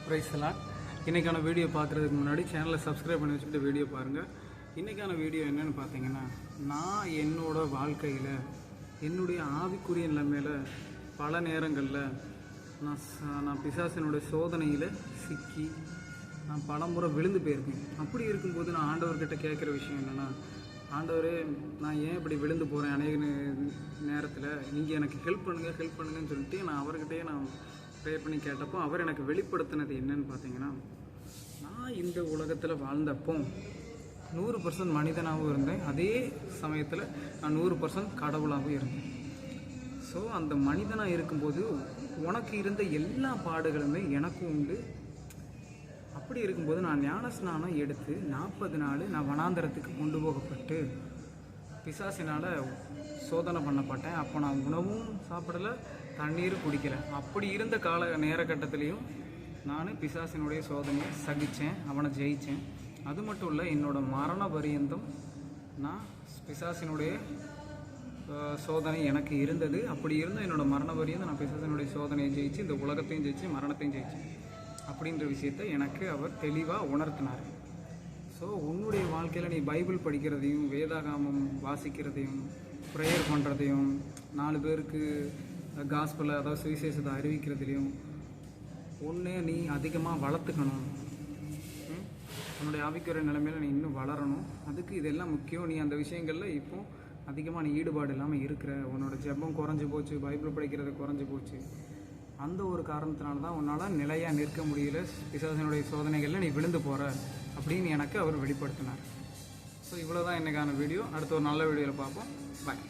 Price எல்லாம். இன்றைக்கான video பார்க்குறதுக்கு முன்னாடி சேனலை சப்ஸ்கிரைப் பண்ணி வச்சுட்டு வீடியோ பாருங்கள். இன்றைக்கான வீடியோ என்னென்னு பார்த்தீங்கன்னா, நான் என்னோடய வாழ்க்கையில் என்னுடைய ஆவிக்குரிய நிலைமையில் பல நேரங்களில் நான் பிசாசினுடைய சோதனையில் சிக்கி நான் பல முறை விழுந்து போயிருக்கேன். அப்படி இருக்கும்போது நான் ஆண்டவர்கிட்ட கேட்குற விஷயம் என்னென்னா, ஆண்டவரே நான் ஏன் இப்படி விழுந்து போகிறேன் அநேக நேரத்தில், நீங்கள் எனக்கு ஹெல்ப் பண்ணுங்கன்னு சொல்லிட்டு நான் அவர்கிட்டயே ப்ரே பண்ணி கேட்டப்போ அவர் எனக்கு வெளிப்படுத்தினது என்னன்னு பார்த்தீங்கன்னா, நான் இந்த உலகத்தில் வாழ்ந்தப்போ 100% மனிதனாகவும் இருந்தேன், அதே சமயத்தில் நான் 100% கடவுளாகவும் இருந்தேன். ஸோ அந்த மனிதனாக இருக்கும்போது உனக்கு இருந்த எல்லா பாடுகளுமே எனக்கும் உண்டு. அப்படி இருக்கும்போது நான் ஞானஸ்நானம் எடுத்து 40 நாள் நான் வனாந்தரத்துக்கு கொண்டு போகப்பட்டு பிசாசினால் சோதனை பண்ணப்பட்டேன். அப்போ நான் உணவும் சாப்பிடலை, தண்ணீரும் குடிக்கலை. அப்படி இருந்த நேரகட்டத்திலையும் நான் பிசாசினுடைய சோதனையை சகித்தேன், அவனை ஜெயித்தேன். அது மட்டும் இல்லை, என்னோடய மரண பரியந்தம் நான் பிசாசினுடைய சோதனை எனக்கு இருந்தது. அப்படி இருந்த என்னோடய மரண பரியந்தம் நான் பிசாசினுடைய சோதனையை ஜெயித்து இந்த உலகத்தையும் ஜெயித்து மரணத்தையும் ஜெயித்தேன் அப்படின்ற விஷயத்தை எனக்கு அவர் தெளிவாக உணர்த்தினார். ஸோ உன்னுடைய வாழ்க்கையில் நீ பைபிள் படிக்கிறதையும் வேதாகாமம் வாசிக்கிறதையும் ப்ரேயர் பண்ணுறதையும் 4 பேருக்கு காஸ்பலை அதாவது சுவிசேஷத்தை அறிவிக்கிறதுலையும் ஒன்று நீ அதிகமாக வளர்த்துக்கணும். உன்னுடைய ஆவிக்குரிய நிலைமையில் நீ இன்னும் வளரணும். அதுக்கு இதெல்லாம் முக்கியம். நீ அந்த விஷயங்களில் இப்போ அதிகமாக நீ ஈடுபாடு இல்லாமல் இருக்கிற, உன்னோட ஜெபம் குறைஞ்சி போச்சு, பைபிள் படிக்கிறது குறைஞ்சி போச்சு. அந்த ஒரு காரணத்தினால தான் உன்னால் நிலையாக நிற்க முடியல, பிசாசினுடைய சோதனைகளில் நீ விழுந்து போகிற அப்படின்னு எனக்கு அவர் வெளிப்படுத்தினார். ஸோ இவ்வளோ தான் இன்றைக்கான வீடியோ. அடுத்த ஒரு நல்ல வீடியோவில் பார்ப்போம். பாய்.